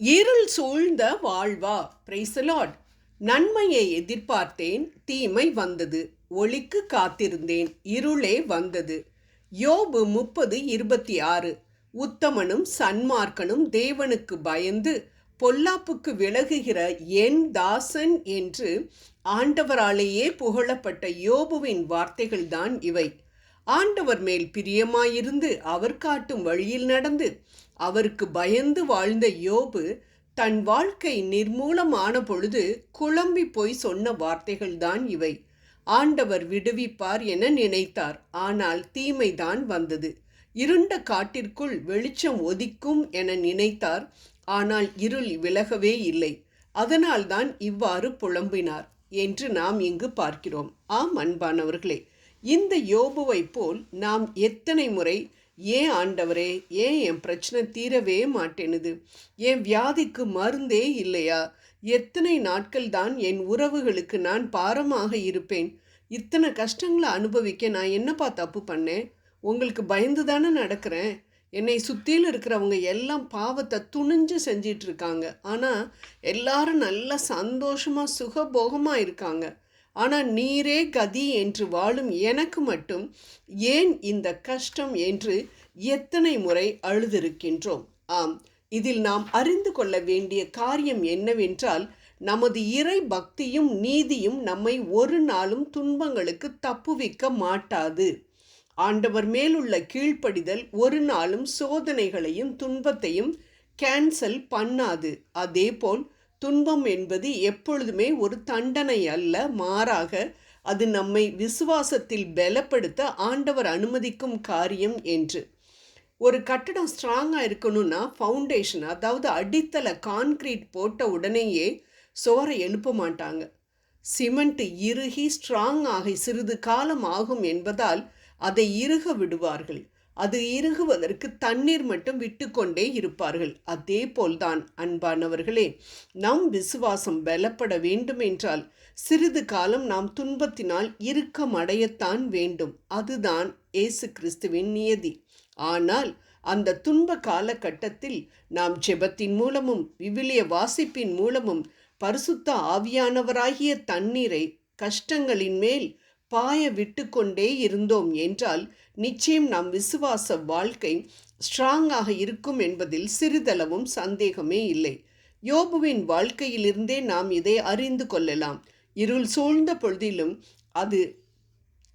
இருள் சூழ்ந்த வாழ்வா. Praise the Lord. நன்மையை எதிர்பார்த்தேன், தீமை வந்தது. ஒளிக்கு காத்திருந்தேன், இருளே வந்தது. யோபு 30:26. உத்தமனும் சன்மார்க்கனும் தேவனுக்கு பயந்து பொல்லாப்புக்கு விலகுகிற என் தாசன் என்று ஆண்டவராலேயே புகழப்பட்ட யோபுவின் வார்த்தைகள்தான் இவை. ஆண்டவர் மேல் பிரியமாயிருந்து அவர் காட்டும் வழியில் நடந்து அவருக்கு பயந்து வாழ்ந்த யோபு தன் வாழ்க்கை நிர்மூலமான பொழுது குழம்பி போய் சொன்ன வார்த்தைகள்தான் இவை. ஆண்டவர் விடுவிப்பார் என நினைத்தார், ஆனால் தீமைதான் வந்தது. இருண்ட காட்டிற்குள் வெளிச்சம் ஒதிக்கும் என நினைத்தார், ஆனால் இருள் விலகவே இல்லை. அதனால்தான் இவ்வாறு புலம்பினார் என்று நாம் இங்கு பார்க்கிறோம். ஆம் அன்பானவர்களே, இந்த யோபுவை போல் நாம் எத்தனை முறை ஏன் ஆண்டவரே, ஏன் என் பிரச்சனை தீரவே மாட்டேனுது, என் வியாதிக்கு மருந்தே இல்லையா, எத்தனை நாட்கள் தான் என் உறவுகளுக்கு நான் பாரமாக இருப்பேன், இத்தனை கஷ்டங்களை அனுபவிக்க நான் என்னப்பா தப்பு பண்ணேன், உங்களுக்கு பயந்து தானே நடக்கிறேன், என்னை சுற்றியில் இருக்கிறவங்க எல்லாம் பாவத்தை துணிஞ்சு செஞ்சிட்டு இருக்காங்க, ஆனால் எல்லாரும் நல்ல சந்தோஷமாக சுகபோகமாக இருக்காங்க, ஆனால் நீரே கதி என்று வாழும் எனக்கு மட்டும் ஏன் இந்த கஷ்டம் என்று எத்தனை முறை அழுதிருக்கின்றோம். ஆம், இதில் நாம் அறிந்து கொள்ள வேண்டிய காரியம் என்னவென்றால், நமது இறை பக்தியும் நீதியும் நம்மை ஒரு நாளும் துன்பங்களுக்கு தப்புவிக்க மாட்டாது. ஆண்டவர் மேலுள்ள கீழ்ப்படிதல் ஒரு நாளும் சோதனைகளையும் துன்பத்தையும் கேன்சல் பண்ணாது. அதேபோல் துன்பம் என்பது எப்பொழுதுமே ஒரு தண்டனை அல்ல, மாறாக அது நம்மை விசுவாசத்தில் பலப்படுத்த ஆண்டவர் அனுமதிக்கும் காரியம் என்று. ஒரு கட்டடம் ஸ்ட்ராங்காக இருக்கணும்னா ஃபவுண்டேஷன், அதாவது அடித்தள கான்கிரீட் போட்ட உடனேயே சுவரை எழுப்ப மாட்டாங்க. சிமெண்ட் இறுகி ஸ்ட்ராங் ஆகி சிறிது காலம் ஆகும் என்பதால் அதை இறுக விடுவார்கள். அது இறுகுவதற்கு தண்ணீர் மட்டும் விட்டு கொண்டே இருப்பார்கள். அதே போல்தான் அன்பானவர்களே, நம் விசுவாசம் பலப்பட வேண்டுமென்றால் சிறிது காலம் நாம் துன்பத்தினால் இறுக்கம் அடையத்தான் வேண்டும். அதுதான் இயேசு கிறிஸ்துவின் நியதி. ஆனால் அந்த துன்ப காலகட்டத்தில் நாம் ஜெபத்தின் மூலமும் விவிலிய வாசிப்பின் மூலமும் பரிசுத்த ஆவியானவராகிய தண்ணீரை கஷ்டங்களின் மேல் பாய விட்டு கொண்டே இருந்தோம் என்றால் நிச்சயம் நம் விசுவாச வாழ்க்கை ஸ்ட்ராங்காக இருக்கும் என்பதில் சிறிதளவும் சந்தேகமே இல்லை. யோபுவின் வாழ்க்கையிலிருந்தே நாம் இதை அறிந்து கொள்ளலாம். இருள் சூழ்ந்த பொழுதிலும் அது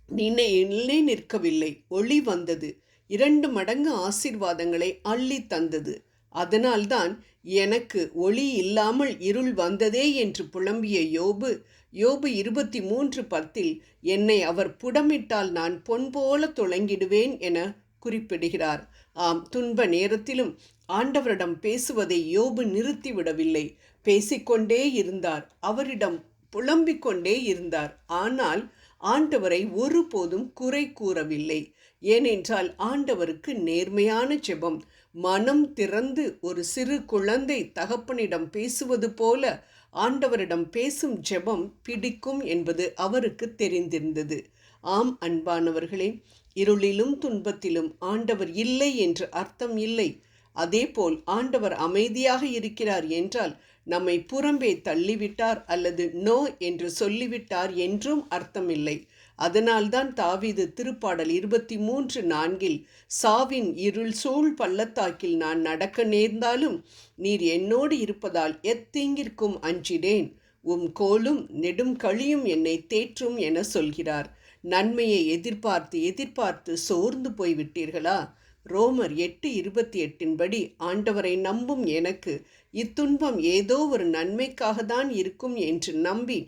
நிலை நிற்கவில்லை, ஒளி வந்தது. 2 மடங்கு ஆசீர்வாதங்களை அள்ளி தந்தது. அதனால்தான் எனக்கு ஒளி இல்லாமல் இருள் வந்ததே என்று புலம்பிய யோபு 23:10 என்னை அவர் புடமிட்டால் நான் பொன் போல துளங்கிடுவேன் என குறிப்பிடுகிறார். ஆம், துன்ப நேரத்திலும் ஆண்டவரிடம் பேசுவதை யோபு நிறுத்திவிடவில்லை. பேசிக்கொண்டே இருந்தார், அவரிடம் புலம்பிக் கொண்டே இருந்தார். ஆனால் ஆண்டவரை ஒருபோதும் குறை கூறவில்லை. ஏனென்றால் ஆண்டவருக்கு நேர்மையான ஜெபம், மனம் திறந்து ஒரு சிறு குழந்தை தகப்பனிடம் பேசுவது போல ஆண்டவரிடம் பேசும் ஜெபம் பிடிக்கும் என்பது அவருக்கு தெரிந்திருந்தது. ஆம் அன்பானவர்களே, இருளிலும் துன்பத்திலும் ஆண்டவர் இல்லை என்று அர்த்தம் இல்லை. அதேபோல் ஆண்டவர் அமைதியாக இருக்கிறார் என்றால் நம்மை புறம்பே தள்ளிவிட்டார் அல்லது நோ என்று சொல்லிவிட்டார் என்றும் அர்த்தமில்லை. அதனால்தான் தாவீது திருப்பாடல் 23:4 சாவின் இருள் சூழ் பள்ளத்தாக்கில் நான் நடக்க நேர்ந்தாலும் நீர் என்னோடு இருப்பதால் எத்தீங்கிற்கும் அஞ்சிடேன், உம் கோலும் நெடும் களியும் என்னை தேற்றும் என சொல்கிறார். நன்மையை எதிர்பார்த்து எதிர்பார்த்து சோர்ந்து போய்விட்டீர்களா? ரோமர் 8:28 படி ஆண்டவரை நம்பும் எனக்கு இத்துன்பம் ஏதோ ஒரு நன்மைக்காக தான் இருக்கும் என்று நம்பி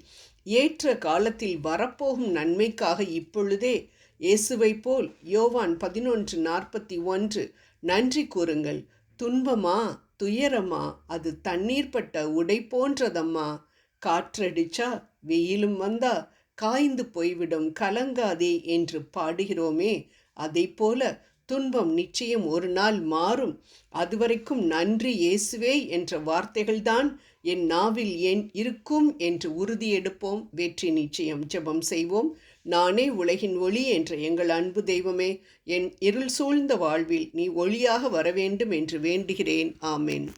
ஏற்ற காலத்தில் வரப்போகும் நன்மைக்காக இப்பொழுதே இயேசுவை போல் யோவான் 11:41 நன்றி கூறுங்கள். துன்பமா துயரமா அது தண்ணீர் பட்ட உடை போன்றதம்மா, காற்றடிச்சா வெயிலும் வந்தா காய்ந்து போய்விடும், கலங்காதே என்று பாடுகிறோமே, அதை போல துன்பம் நிச்சயம் ஒரு நாள் மாறும். அதுவரைக்கும் நன்றி இயேசுவே என்ற வார்த்தைகள்தான் என் நாவில் ஏன் இருக்கும் என்று உறுதியெடுப்போம். வெற்றி நிச்சயம். ஜெபம் செய்வோம். நானே உலகின் ஒளி என்ற எங்கள் அன்பு தெய்வமே, என் இருள் சூழ்ந்த வாழ்வில் நீ ஒளியாக வர வேண்டும் என்று வேண்டுகிறேன். ஆமென்.